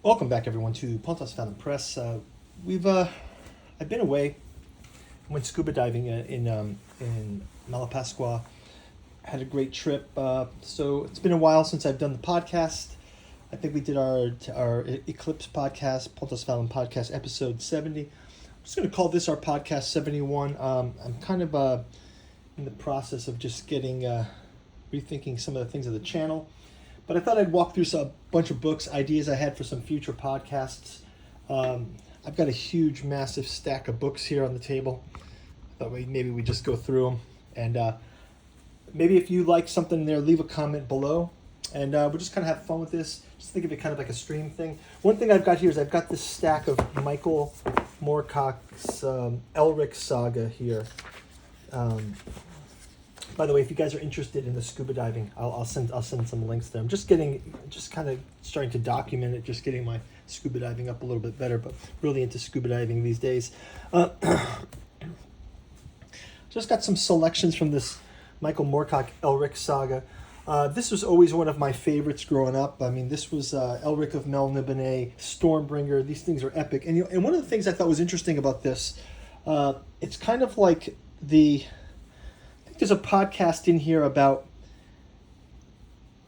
Welcome back, everyone, to Pontos Fathom Press. I've been away. Went scuba diving in Malapascua. Had a great trip. So it's been a while since I've done the podcast. I think we did our Eclipse podcast, Pontos Fathom podcast, episode 70. I'm just going to call this our podcast 71. I'm kind of in the process of just getting rethinking some of the things of the channel. But I thought I'd walk through a bunch of books, ideas I had for some future podcasts. I've got a huge, massive stack of books here on the table. I thought maybe we just go through them. And maybe if you like something there, leave a comment below. And we'll just kind of have fun with this. Just think of it kind of like a stream thing. One thing I've got here is I've got this stack of Michael Moorcock's Elri Saga here. By the way, if you guys are interested in the scuba diving, I'll send some links there. I'm just kind of starting to document it, just getting my scuba diving up a little bit better, but really into scuba diving these days. Just got some selections from this Michael Moorcock Elri Saga. This was always one of my favorites growing up. I mean, this was Elric of Melniboné, Stormbringer. These things are epic. And one of the things I thought was interesting about this, it's kind of like there's a podcast in here about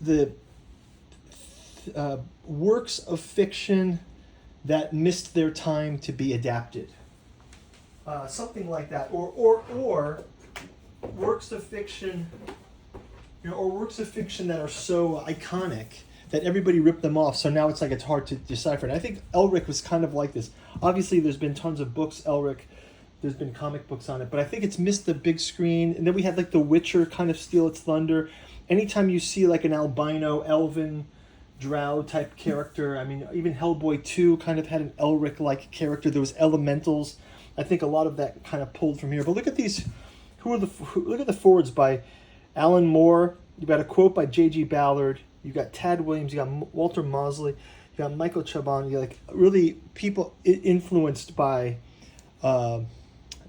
the works of fiction that missed their time to be adapted. Something like that. Or works of fiction, or works of fiction that are so iconic that everybody ripped them off, so now it's hard to decipher. And I think Elric was kind of like this. Obviously, there's been tons of books, Elric. There's been comic books on it, but I think it's missed the big screen. And then we had The Witcher kind of steal its thunder. Anytime you see an albino, elven, drow type character, I mean, even Hellboy 2 kind of had an Elric-like character. There was elementals. I think a lot of that kind of pulled from here. But look at these. Look at the forwards by Alan Moore. You've got a quote by J.G. Ballard. You've got Tad Williams. You got Walter Mosley. You got Michael Chabon. You really people influenced by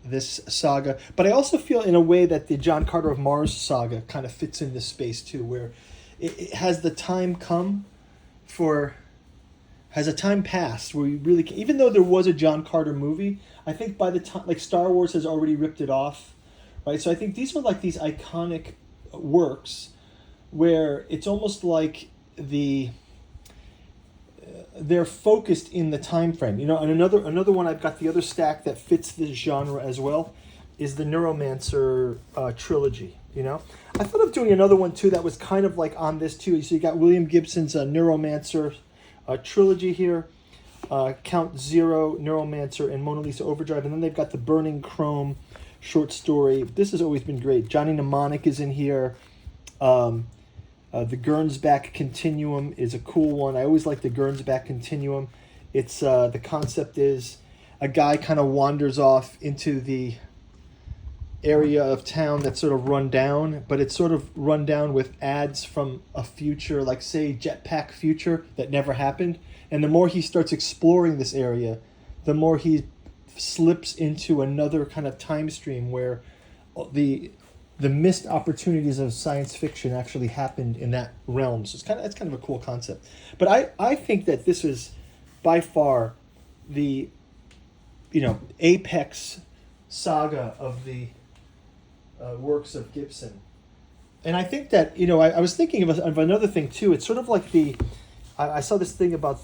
this saga. But I also feel in a way that the John Carter of Mars saga kind of fits in this space too, where it has the time has a time passed where you really can, even though there was a John Carter movie, I think by the time, Star Wars has already ripped it off, right? So I think these are these iconic works where it's almost like they're focused in the time frame. And another one I've got, the other stack that fits this genre as well, is the Neuromancer trilogy. I thought of doing another one too that was kind of on this too. So you got William Gibson's Neuromancer trilogy here, Count Zero, Neuromancer, and Mona Lisa Overdrive, and then they've got the Burning Chrome short story. This has always been great. Johnny Mnemonic is in here. The Gernsback Continuum is a cool one. I always like the Gernsback Continuum. It's the concept is a guy kind of wanders off into the area of town that's sort of run down, but it's sort of run down with ads from a future, say Jetpack future that never happened. And the more he starts exploring this area, the more he slips into another kind of time stream where the missed opportunities of science fiction actually happened in that realm. So it's kind of a cool concept. But I think that this is by far the apex saga of the works of Gibson. And I think that I was thinking of another thing too. It's sort of like I saw this thing about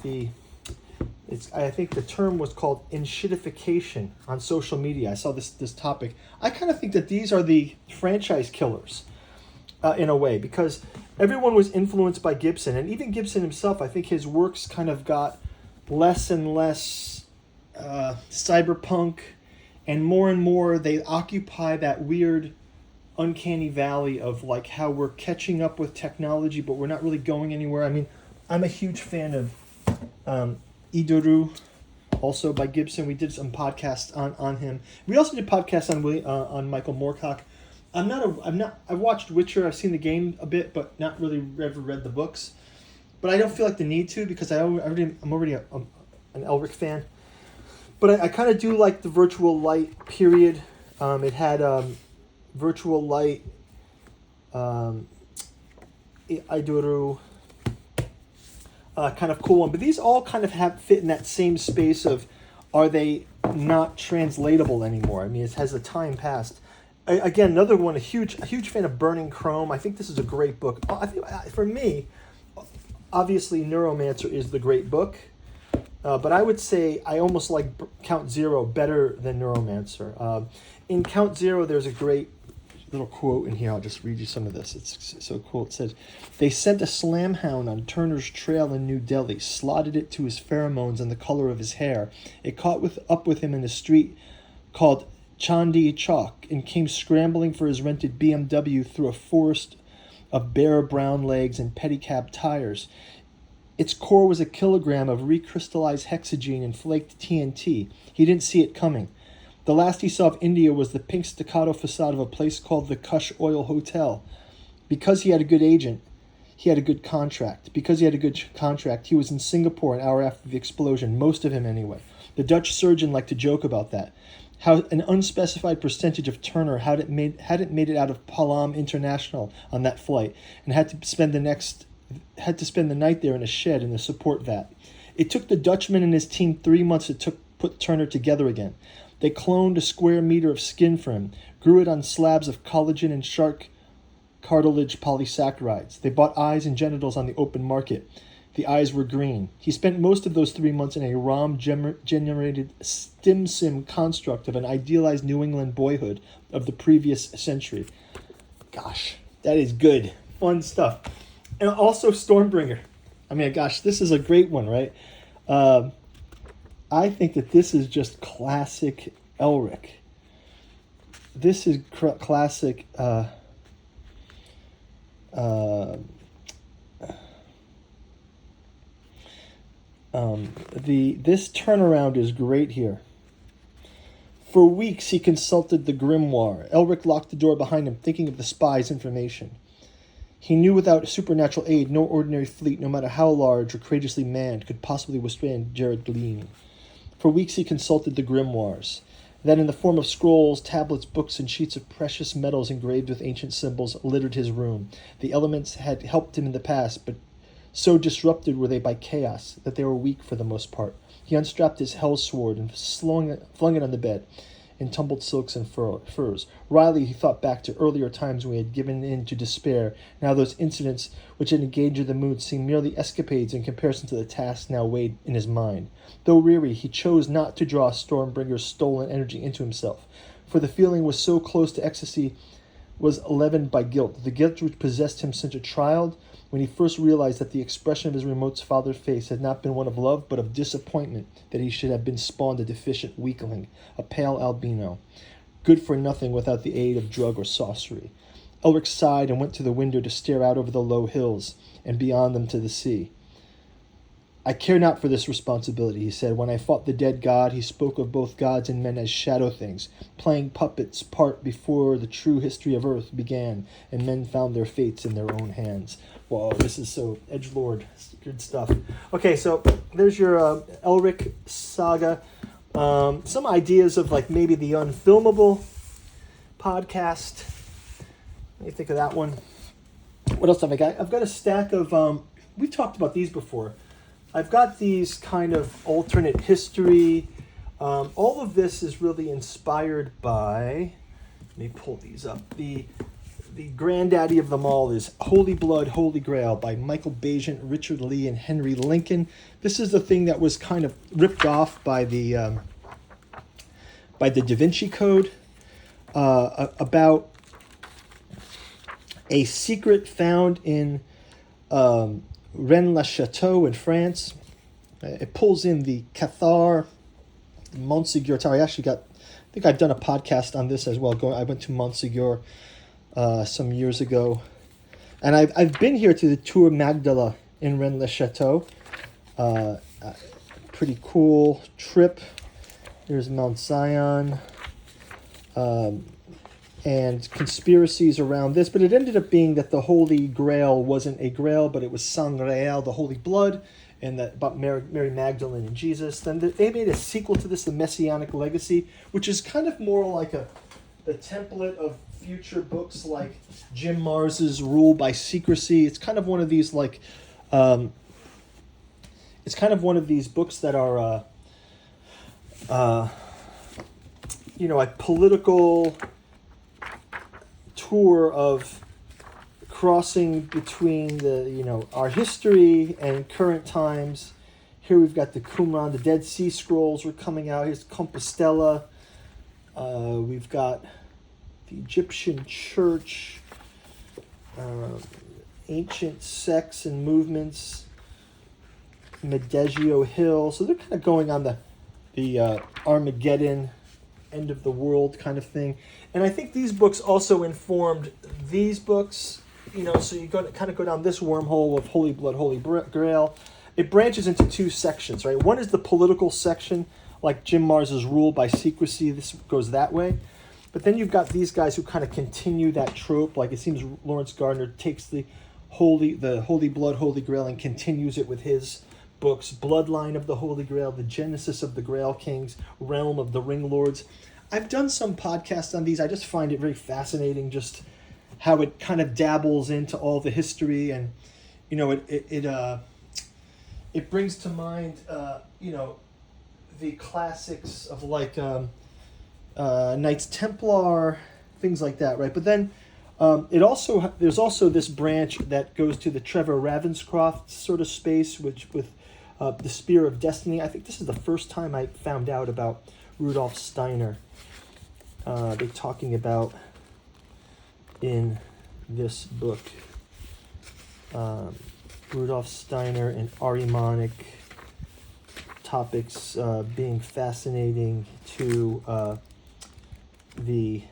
I think the term was called enshittification on social media. I saw this topic. I kind of think that these are the franchise killers in a way, because everyone was influenced by Gibson, and even Gibson himself, I think his works kind of got less and less cyberpunk, and more they occupy that weird uncanny valley of how we're catching up with technology, but we're not really going anywhere. I mean, I'm a huge fan of Idoru, also by Gibson. We did some podcasts on him. We also did podcasts on Michael Moorcock. I've watched Witcher. I've seen the game a bit, but not really ever read the books. But I don't feel the need to, because I'm already an Elric fan. But I kind of do like the Virtual Light period. It had Virtual Light, Idoru, kind of cool one. But these all kind of fit in that same space of, are they not translatable anymore? I mean, it has the time passed. Again, another one, a huge fan of Burning Chrome. I think this is a great book. I think for me, obviously, Neuromancer is the great book. But I would say I almost like Count Zero better than Neuromancer. In Count Zero, there's a great little quote in here. I'll just read you some of this. It's so cool. It says, "They sent a slam hound on Turner's trail in New Delhi, slotted it to his pheromones and the color of his hair. It caught up with him in a street called Chandi Chowk and came scrambling for his rented BMW through a forest of bare brown legs and pedicab tires. Its core was a kilogram of recrystallized hexagene and flaked TNT. He didn't see it coming. The last he saw of India was the pink staccato facade of a place called the Kush Oil Hotel. Because he had a good agent, he had a good contract. Because he had a good contract, he was in Singapore an hour after the explosion, most of him anyway. The Dutch surgeon liked to joke about that. How an unspecified percentage of Turner hadn't made it out of Palam International on that flight and had to spend the night there in a shed in the support vat. It took the Dutchman and his team 3 months to put Turner together again. They cloned a square meter of skin for him, grew it on slabs of collagen and shark cartilage polysaccharides. They bought eyes and genitals on the open market. The eyes were green. He spent most of those 3 months in a ROM-generated stim sim construct of an idealized New England boyhood of the previous century." Gosh, that is good. Fun stuff. And also Stormbringer. I mean, gosh, this is a great one, right? I think that this is just classic Elric. This is classic... this turnaround is great here. For weeks he consulted the grimoire. Elric locked the door behind him, thinking of the spy's information. He knew without supernatural aid, no ordinary fleet, no matter how large or courageously manned, could possibly withstand Jared Glean. For weeks he consulted the grimoires. Then, in the form of scrolls, tablets, books, and sheets of precious metals engraved with ancient symbols, littered his room. The elements had helped him in the past, but so disrupted were they by chaos that they were weak for the most part. He unstrapped his hell sword and flung it on the bed in tumbled silks and furs. Wryly he thought back to earlier times when he had given in to despair. Now those incidents which had engaged the mood seemed merely escapades in comparison to the task now weighed in his mind. Though weary, he chose not to draw Stormbringer's stolen energy into himself, for the feeling was so close to ecstasy was leavened by guilt, the guilt which possessed him since a child, when he first realized that the expression of his remote father's face had not been one of love, but of disappointment that he should have been spawned a deficient weakling, a pale albino, good for nothing without the aid of drug or sorcery. Elric sighed and went to the window to stare out over the low hills, and beyond them to the sea. "I care not for this responsibility," he said. "When I fought the dead god, he spoke of both gods and men as shadow things, playing puppets part before the true history of Earth began, and men found their fates in their own hands." Whoa, this is so edgelord. Good stuff. Okay, so there's your Elric Saga. Some ideas of like maybe the unfilmable podcast. What do you think of that one? What else have I got? I've got a stack of... we've talked about these before. I've got these kind of alternate history. All of this is really inspired by... Let me pull these up. The granddaddy of them all is Holy Blood, Holy Grail by Michael Bajan, Richard Lee, and Henry Lincoln. This is the thing that was kind of ripped off by the Da Vinci Code about a secret found in Rennes-le-Château in France. It pulls in the Cathar, Montségur Tower. I think I've done a podcast on this as well. I went to Montségur some years ago, and I've been here to the Tour Magdala in Rennes-le-Château. Pretty cool trip. There's Mount Zion, and conspiracies around this, but it ended up being that the Holy Grail wasn't a Grail, but it was Sang Real, the Holy Blood, and that about Mary Magdalene and Jesus. Then they made a sequel to this, The Messianic Legacy, which is kind of more like the template of future books like Jim Mars's Rule by Secrecy. It's kind of one of these like it's kind of one of these books that are, a political tour of crossing between our history and current times. Here we've got the Qumran, the Dead Sea Scrolls were coming out. Here's Compostela. We've got the Egyptian Church, ancient sects and movements, Medegio Hill. So they're kind of going on the Armageddon, end of the world kind of thing. And I think these books also informed these books. So you kind of go down this wormhole of Holy Blood, Holy Grail. It branches into two sections, right? One is the political section, like Jim Mars's Rule by Secrecy. This goes that way. But then you've got these guys who kind of continue that trope. Like it seems Lawrence Gardner takes the Holy Blood, Holy Grail and continues it with his books. Bloodline of the Holy Grail, The Genesis of the Grail Kings, Realm of the Ring Lords. I've done some podcasts on these. I just find it very fascinating just how it kind of dabbles into all the history, and it brings to mind the classics of like Knights Templar, things like that, right? But then there's also this branch that goes to the Trevor Ravenscroft sort of space, which with the Spear of Destiny. I think this is the first time I found out about Rudolph Steiner. They're talking about in this book, Rudolph Steiner and Ahrimanic topics being fascinating to the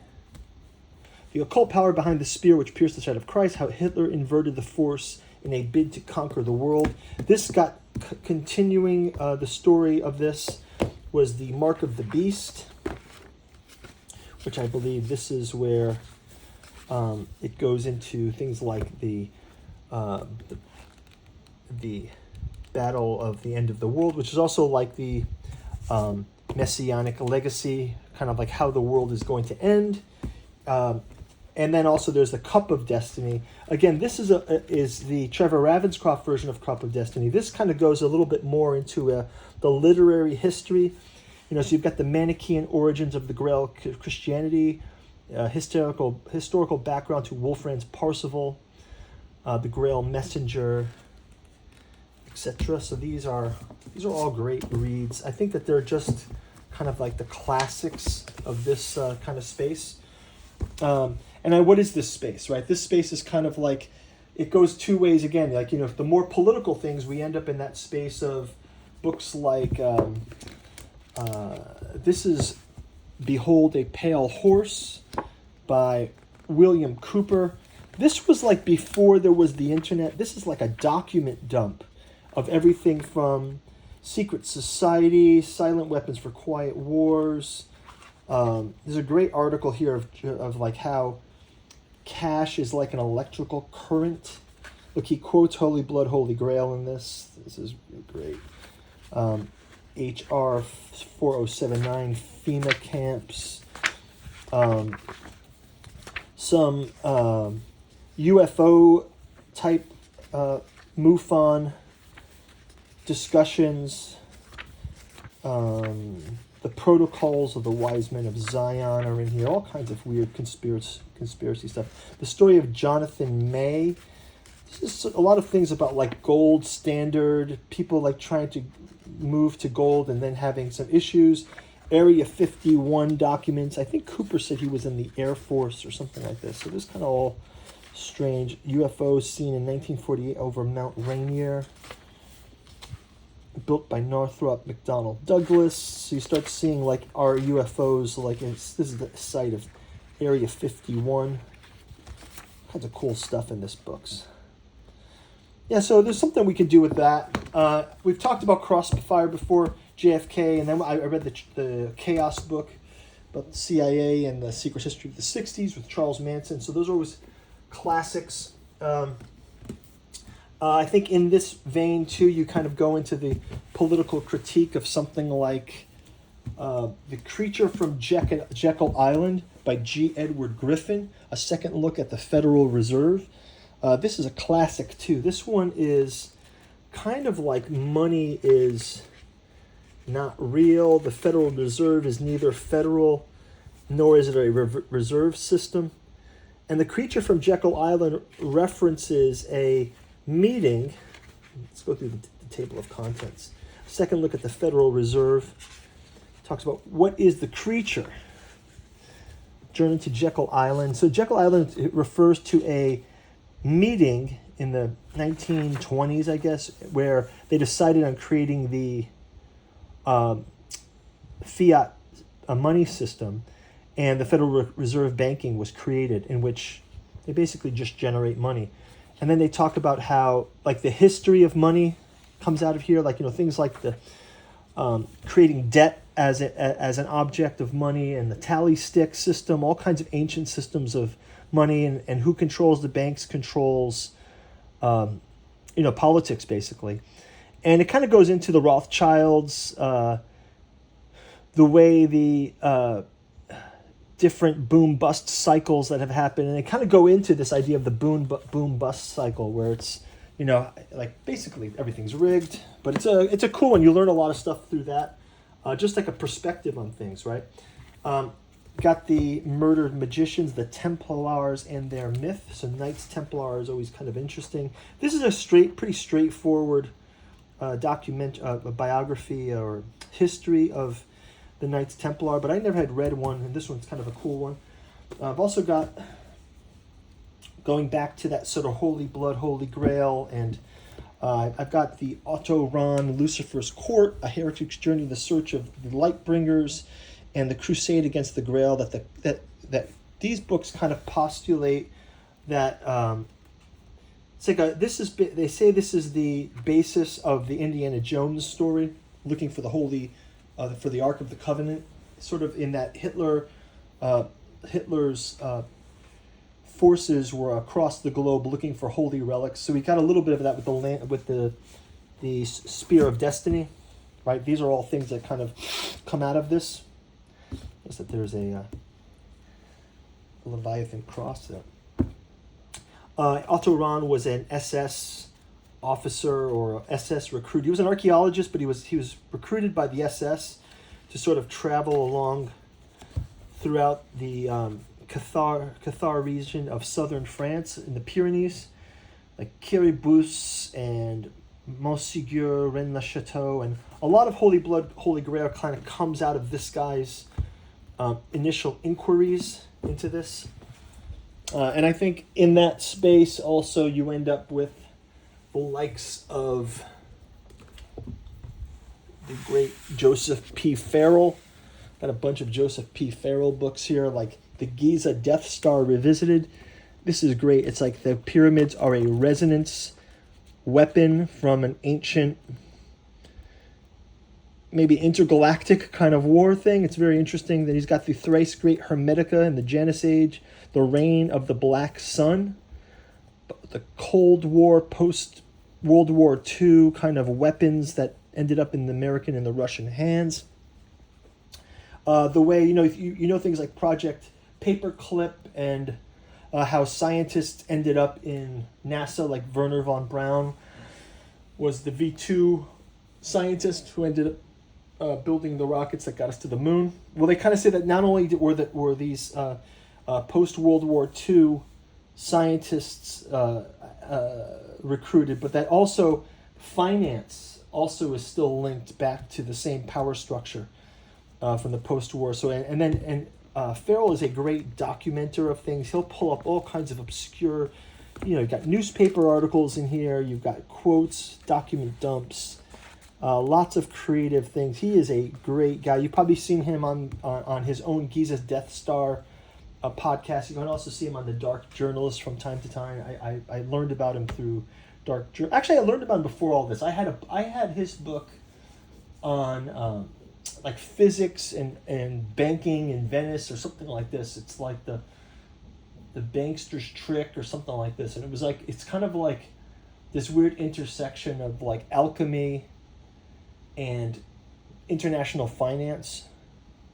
occult power behind the spear which pierced the side of Christ, how Hitler inverted the force in a bid to conquer the world. This got continuing the story of this was the Mark of the Beast, which I believe this is where it goes into things like the Battle of the End of the World, which is also like the Messianic legacy, kind of like how the world is going to end. And then also there's the Cup of Destiny. Again, this is the Trevor Ravenscroft version of Cup of Destiny. This kind of goes a little bit more into the literary history. So you've got the Manichaean origins of the Grail Christianity, historical background to Wolfran's Parsifal, the Grail Messenger, etc. So these are all great reads. I think that they're just kind of like the classics of this kind of space. What is this space, right? This space is kind of like, it goes two ways again. Like, the more political things, we end up in that space of books like, this is Behold a Pale Horse by William Cooper. This was like before there was the internet. This is like a document dump of everything from secret society, silent weapons for quiet wars. There's a great article here of like how cash is like an electrical current. Look, he quotes Holy Blood, Holy Grail in this. This is great. HR 4079, FEMA camps. Some UFO type MUFON discussions. The protocols of the wise men of Zion are in here. All kinds of weird conspiracy stuff. The story of Jonathan May. This is a lot of things about like gold standard, people like trying to move to gold and then having some issues. Area 51 documents. I think Cooper said he was in the Air Force or something like this. So this kind of all strange. UFOs seen in 1948 over Mount Rainier, built by Northrop McDonnell Douglas. So you start seeing like our UFOs, like this is the site of Area 51. Kinds of cool stuff in this books. Yeah, so there's something we could do with that. We've talked about Crossfire before, JFK, and then I read the Chaos book about the CIA and the secret history of the 60s with Charles Manson. So those are always classics. I think in this vein, too, you kind of go into the political critique of something like The Creature from Jekyll Island by G. Edward Griffin, a second look at the Federal Reserve. This is a classic, too. This one is kind of like money is not real. The Federal Reserve is neither federal nor is it a reserve system. And the creature from Jekyll Island references a meeting. Let's go through the table of contents. Second look at the Federal Reserve. Talks about what is the creature. Journey to Jekyll Island. So Jekyll Island, it refers to a meeting in the 1920s, I guess, where they decided on creating the fiat money system, and the Federal Reserve banking was created, in which they basically just generate money. And then they talk about how, like, the history of money comes out of here, like, things like the creating debt as an object of money, and the tally stick system, all kinds of ancient systems of money, and who controls the banks controls politics, basically. And it kind of goes into the Rothschilds, the way the different boom-bust cycles that have happened, and they kind of go into this idea of the boom-bust cycle, where it's, like, basically everything's rigged, but it's a cool one. You learn a lot of stuff through that, just like a perspective on things, right? Got the murdered magicians, the Templars and their myth. So Knights Templar is always kind of interesting. This is a pretty straightforward a biography or history of the Knights Templar, but I never had read one, and this one's kind of a cool one. I've also got, going back to that sort of Holy Blood, Holy Grail, and I've got the Otto Rahn, Lucifer's Court, A Heretic's Journey, The Search of the Lightbringers, and The Crusade Against the Grail. That these books kind of postulate that it's like they say this is the basis of the Indiana Jones story, looking for the for the Ark of the Covenant, sort of in that Hitler's forces were across the globe looking for holy relics. So we got a little bit of that with the Spear of Destiny, right? These are all things that kind of come out of this. Notice that there's a Leviathan cross there. Otto Rahn was an SS officer or SS recruit. He was an archaeologist, but he was recruited by the SS to sort of travel along throughout the Cathar region of southern France in the Pyrenees, like Quiribus and Montségur, Rennes-le-Château, and a lot of Holy Blood, Holy Grail kind of comes out of this guy's initial inquiries into this. And I think in that space also you end up with the likes of the great Joseph P. Farrell. Got a bunch of Joseph P. Farrell books here, like the Giza Death Star Revisited. This is great. It's like the pyramids are a resonance weapon from an ancient, maybe intergalactic kind of war thing. It's very interesting that he's got the thrice great Hermetica in the Janus Age, the reign of the Black Sun, the Cold War, post-World War II kind of weapons that ended up in the American and the Russian hands. The way, you know things like Project Paperclip and how scientists ended up in NASA, like Wernher von Braun was the V2 scientist who ended up building the rockets that got us to the moon. Well, they kind of say that not only were these post-World War II scientists recruited, but that also finance also is still linked back to the same power structure from the post-war. So and Farrell is a great documenter of things. He'll pull up all kinds of obscure, you've got newspaper articles in here, you've got quotes, document dumps, lots of creative things. He is a great guy. You've probably seen him on his own Giza's Death Star podcast. You can also see him on the Dark Journalist from time to time. I learned about him through Dark Journal. Actually, I learned about him before all this. I had his book on like physics and banking in Venice or something like this. It's like the bankster's trick or something like this. And it was like, it's kind of like this weird intersection of like alchemy and international finance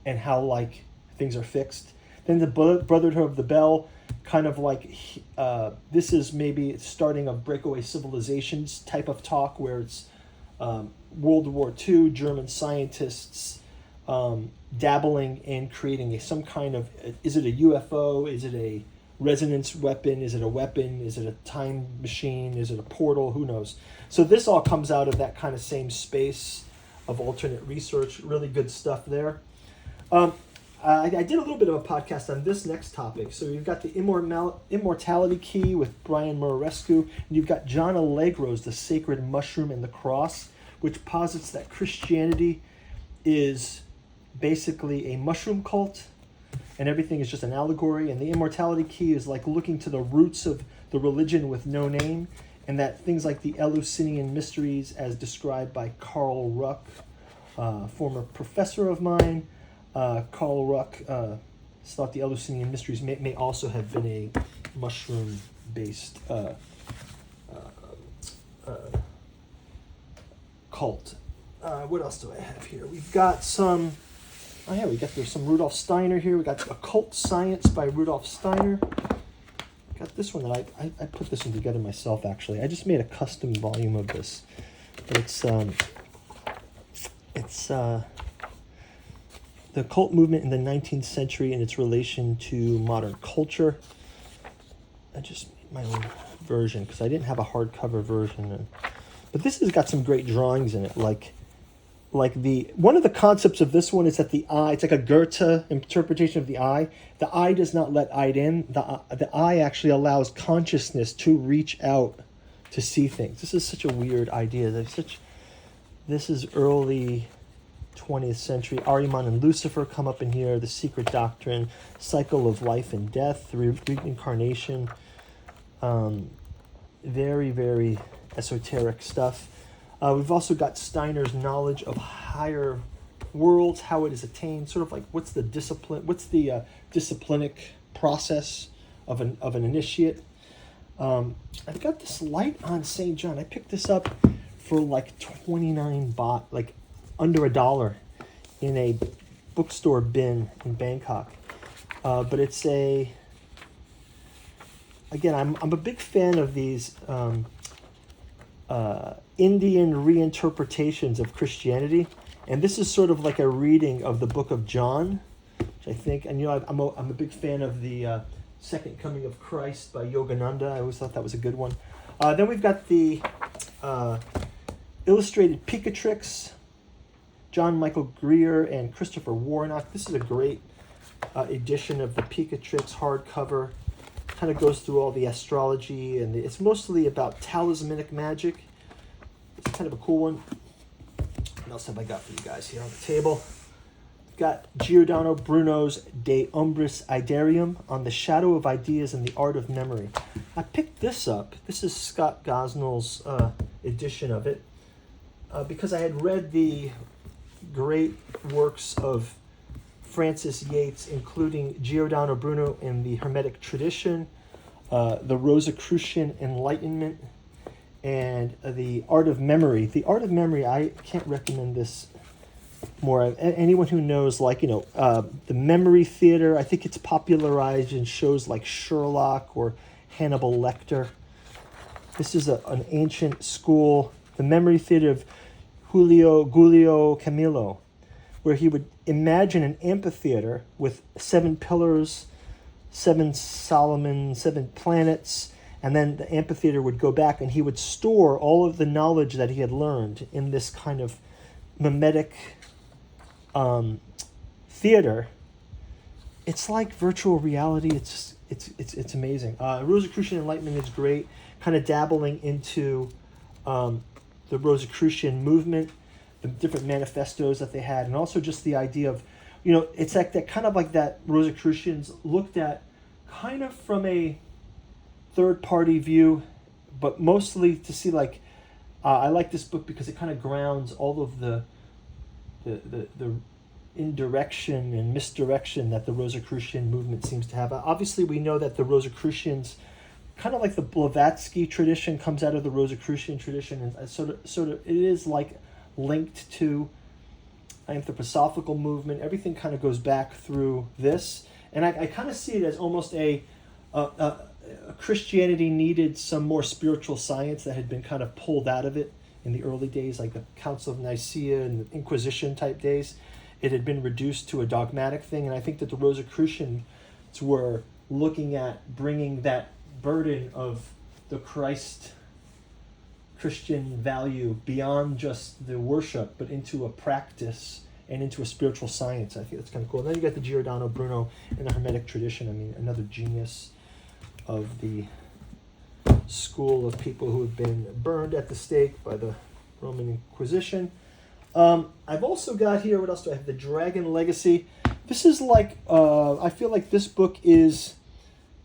and how like things are fixed. Then the Brotherhood of the Bell kind of like this is maybe starting a breakaway civilizations type of talk where it's World War II, German scientists dabbling in creating some kind of, is it a UFO, is it a resonance weapon, is it a weapon, is it a time machine, is it a portal, who knows. So this all comes out of that kind of same space of alternate research. Really good stuff there. I did a little bit of a podcast on this next topic. So you've got the Immortality Key with Brian Murarescu, and you've got John Allegro's The Sacred Mushroom and the Cross, which posits that Christianity is basically a mushroom cult, and everything is just an allegory. And the Immortality Key is like looking to the roots of the religion with no name, and that things like the Eleusinian mysteries, as described by Carl Ruck, former professor of mine. Carl Ruck thought the Eleusinian mysteries may also have been a mushroom-based cult. What else do I have here? We've got some. Oh yeah, there's some Rudolph Steiner here. We got Occult Science by Rudolph Steiner. Got this one that I put this one together myself. Actually, I just made a custom volume of this. But it's the occult movement in the 19th century and its relation to modern culture. I just made my own version because I didn't have a hardcover version. But this has got some great drawings in it. Like one of the concepts of this one is that the eye, it's like a Goethe interpretation of the eye. The eye does not let eye in. The eye actually allows consciousness to reach out to see things. This is such a weird idea. This is early 20th century. Ahriman and Lucifer come up in here. The Secret Doctrine, Cycle of Life and Death, Reincarnation. Very, very esoteric stuff. We've also got Steiner's knowledge of higher worlds, how it is attained, sort of like what's the disciplinic process of an initiate. I've got this light on St. John. I picked this up for like 29 baht, like under $1 in a bookstore bin in Bangkok. But it's again, I'm a big fan of these Indian reinterpretations of Christianity, and this is sort of like a reading of the Book of John, which I think, and I'm a big fan of the Second Coming of Christ by Yogananda. I always thought that was a good one. Then we've got the Illustrated Picatrix, John Michael Greer and Christopher Warnock. This is a great edition of the Picatrix hardcover. Kind of goes through all the astrology, and it's mostly about talismanic magic. It's kind of a cool one. What else have I got for you guys here on the table? Got Giordano Bruno's De Umbris Idearium on the shadow of ideas and the art of memory. I picked this up. This is Scott Gosnell's edition of it because I had read the great works of Francis Yates, including Giordano Bruno in the Hermetic Tradition, the Rosicrucian Enlightenment, and the Art of Memory. The Art of Memory, I can't recommend this more. Anyone who knows, the memory theater, I think it's popularized in shows like Sherlock or Hannibal Lecter. This is an ancient school, the memory theater of Giulio Camillo, where he would imagine an amphitheater with 7 pillars, 7 Solomon, 7 planets, and then the amphitheater would go back and he would store all of the knowledge that he had learned in this kind of mimetic theater. It's like virtual reality. It's amazing. Rosicrucian Enlightenment is great, kind of dabbling into the Rosicrucian movement, the different manifestos that they had, and also just the idea of, it's like that kind of like that Rosicrucians looked at kind of from a third-party view, but mostly to see I like this book because it kind of grounds all of the indirection and misdirection that the Rosicrucian movement seems to have. Obviously, we know that the Rosicrucians, kind of like the Blavatsky tradition, comes out of the Rosicrucian tradition, and sort of it is like linked to anthroposophical movement. Everything kind of goes back through this, and I kind of see it as almost a Christianity needed some more spiritual science that had been kind of pulled out of it in the early days, like the Council of Nicaea and the Inquisition type days. It had been reduced to a dogmatic thing, and I think that the Rosicrucians were looking at bringing that burden of the Christian value beyond just the worship, but into a practice and into a spiritual science. I think that's kind of cool. And then you got the Giordano Bruno and the Hermetic Tradition. I mean, another genius of the school of people who have been burned at the stake by the Roman Inquisition. I've also got here, what else do I have? The Dragon Legacy. This is like, I feel like this book is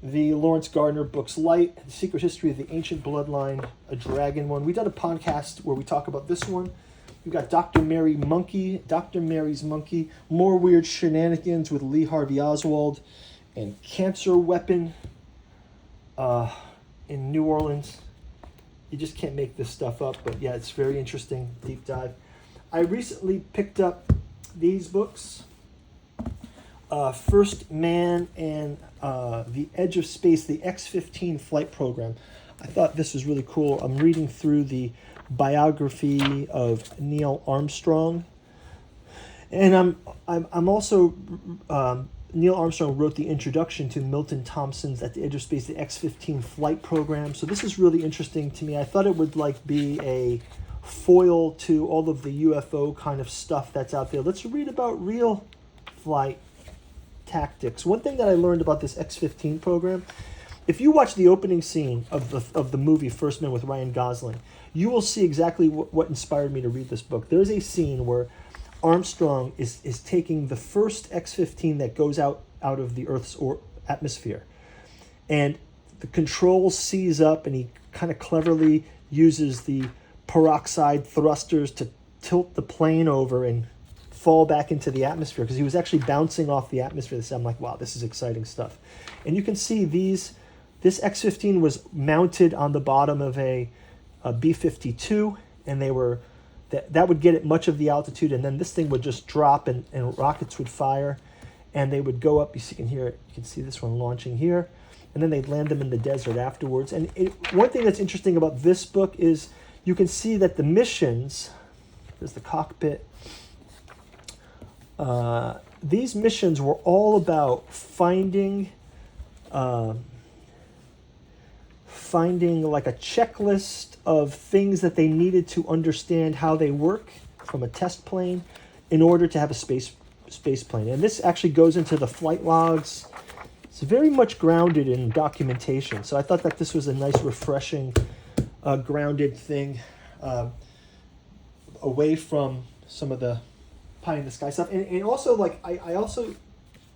the Lawrence Gardner books Light, The Secret History of the Ancient Bloodline, a Dragon one. We've done a podcast where we talk about this one. We've got Dr. Mary's Monkey, More Weird Shenanigans with Lee Harvey Oswald, and Cancer Weapon in New Orleans. You just can't make this stuff up, but yeah, it's very interesting, deep dive. I recently picked up these books, First Man and The Edge of Space, the X-15 flight program. I thought this was really cool. I'm reading through the biography of Neil Armstrong, and I'm also Neil Armstrong wrote the introduction to Milton Thompson's At the Edge of Space, the X-15 flight program. So this is really interesting to me. I thought it would like be a foil to all of the UFO kind of stuff that's out there. Let's read about real flight tactics. One thing that I learned about this X-15 program, if you watch the opening scene of the movie First Man with Ryan Gosling, you will see exactly what inspired me to read this book. There's a scene where Armstrong is taking the first X-15 that goes out of the Earth's atmosphere, and the controls seize up, and he kind of cleverly uses the peroxide thrusters to tilt the plane over and fall back into the atmosphere, because he was actually bouncing off the atmosphere. I'm like, wow, this is exciting stuff. And you can see this X-15 was mounted on the bottom of a B-52, and they were that would get it much of the altitude, and then this thing would just drop, and rockets would fire, and they would go up. You can see this one launching here, and then they'd land them in the desert afterwards. And one thing that's interesting about this book is you can see that the missions, there's the cockpit, these missions were all about finding like a checklist of things that they needed to understand how they work from a test plane in order to have a space plane. And this actually goes into the flight logs. It's very much grounded in documentation. So I thought that this was a nice, refreshing, grounded thing, away from some of the pie in the sky stuff. And also, like, I also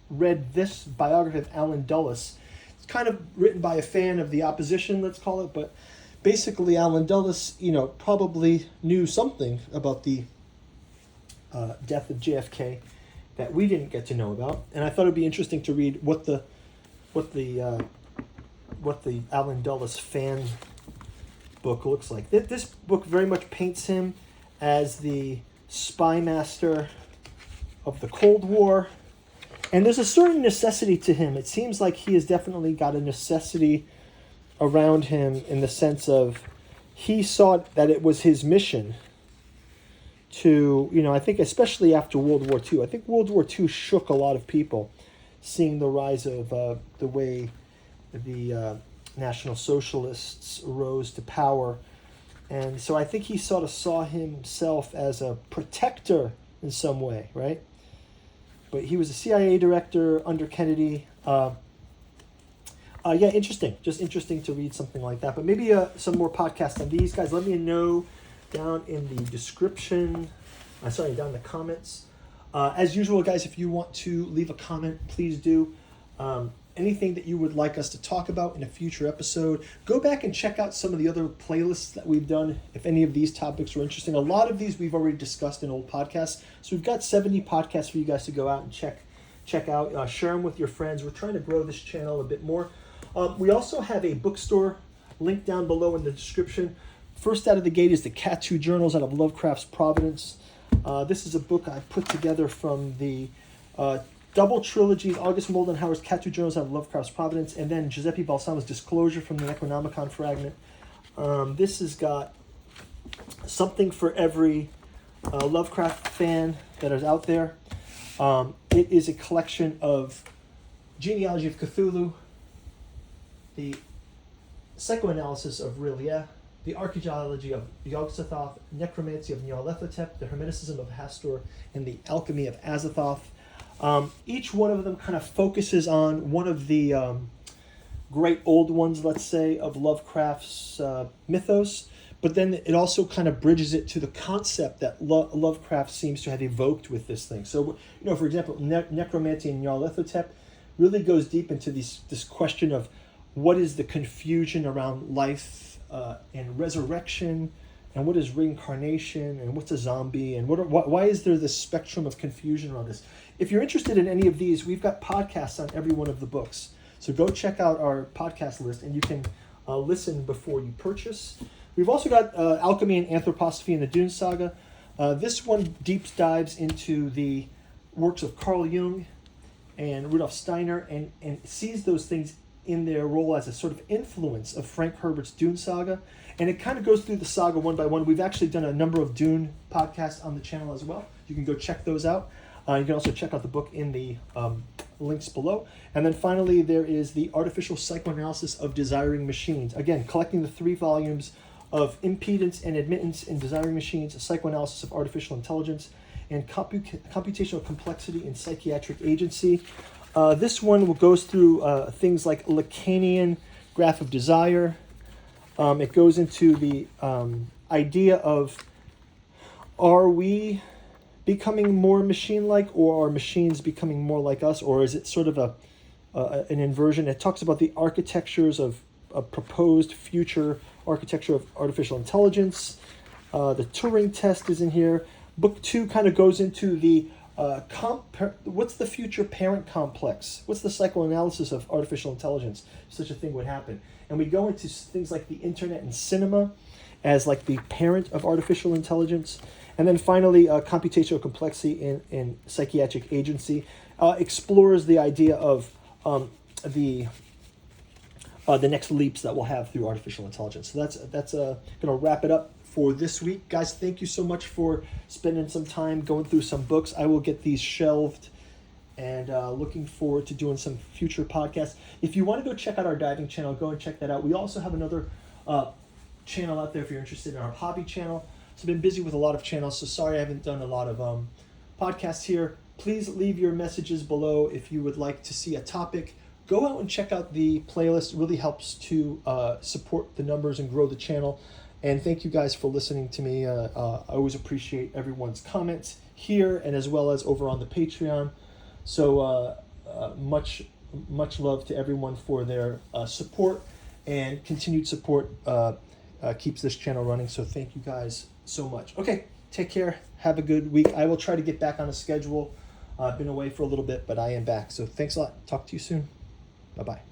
read this biography of Alan Dulles. It's kind of written by a fan of the opposition, let's call it, but basically Alan Dulles, probably knew something about the death of JFK that we didn't get to know about. And I thought it'd be interesting to read what the Alan Dulles fan book looks like. This book very much paints him as the spy master of the Cold War, and there's a certain necessity to him. It seems like he has definitely got a necessity around him, in the sense of he saw that it was his mission to, I think especially after World War II. I think World War II shook a lot of people, seeing the rise of the way the National Socialists rose to power. And so I think he sort of saw himself as a protector in some way, right? But he was a CIA director under Kennedy. Interesting. Just interesting to read something like that. But maybe some more podcasts on these guys. Let me know down in the description. Down in the comments. As usual, guys, if you want to leave a comment, please do. Anything that you would like us to talk about in a future episode, go back and check out some of the other playlists that we've done if any of these topics were interesting. A lot of these we've already discussed in old podcasts. So we've got 70 podcasts for you guys to go out and check out. Share them with your friends. We're trying to grow this channel a bit more. We also have a bookstore link down below in the description. First out of the gate is the Cat 2 Journals out of Lovecraft's Providence. This is a book I put together from the double trilogies, August Moldenhauer's Cat Two Journals of Lovecraft's Providence, and then Giuseppe Balsami's Disclosure from the Necronomicon fragment. This has got something for every Lovecraft fan that is out there. It is a collection of Genealogy of Cthulhu, the Psychoanalysis of Rillier, the Archaeology of Yog-Sothoth, Necromancy of Nyarlathotep, the Hermeticism of Hastur, and the Alchemy of Azathoth. Each one of them kind of focuses on one of the great old ones, let's say, of Lovecraft's mythos, but then it also kind of bridges it to the concept that Lovecraft seems to have evoked with this thing. So, for example, Necromancy and Nyarlathotep really goes deep into this question of what is the confusion around life and resurrection, and what is reincarnation, and what's a zombie, and why is there this spectrum of confusion around this? If you're interested in any of these, we've got podcasts on every one of the books. So go check out our podcast list, and you can listen before you purchase. We've also got Alchemy and Anthroposophy in the Dune Saga. This one deep dives into the works of Carl Jung and Rudolph Steiner, and sees those things in their role as a sort of influence of Frank Herbert's Dune Saga. And it kind of goes through the saga one by one. We've actually done a number of Dune podcasts on the channel as well. You can go check those out. You can also check out the book in the links below. And then finally, there is the Artificial Psychoanalysis of Desiring Machines. Again, collecting the 3 volumes of Impedance and Admittance in Desiring Machines, a Psychoanalysis of Artificial Intelligence, and Computational Complexity in Psychiatric Agency. This one goes through things like Lacanian Graph of Desire. It goes into the idea of, are we becoming more machine-like, or are machines becoming more like us, or is it sort of an inversion? It talks about the architectures of a proposed future architecture of artificial intelligence. The Turing test is in here. Book 2 kind of goes into the what's the future parent complex? What's the psychoanalysis of artificial intelligence? Such a thing would happen. And we go into things like the internet and cinema as like the parent of artificial intelligence. And then finally, computational complexity in psychiatric agency explores the idea of the next leaps that we'll have through artificial intelligence. So that's going to wrap it up for this week. Guys, thank you so much for spending some time going through some books. I will get these shelved, and looking forward to doing some future podcasts. If you want to go check out our diving channel, go and check that out. We also have another channel out there if you're interested in our hobby channel. So I've been busy with a lot of channels, so sorry I haven't done a lot of podcasts here. Please leave your messages below if you would like to see a topic. Go out and check out the playlist. It really helps to support the numbers and grow the channel. And thank you guys for listening to me. I always appreciate everyone's comments here and as well as over on the Patreon. So much love to everyone for their support, and continued support keeps this channel running. So thank you guys so much. Okay, take care. Have a good week. I will try to get back on a schedule. I've been away for a little bit, but I am back. So thanks a lot. Talk to you soon. Bye-bye.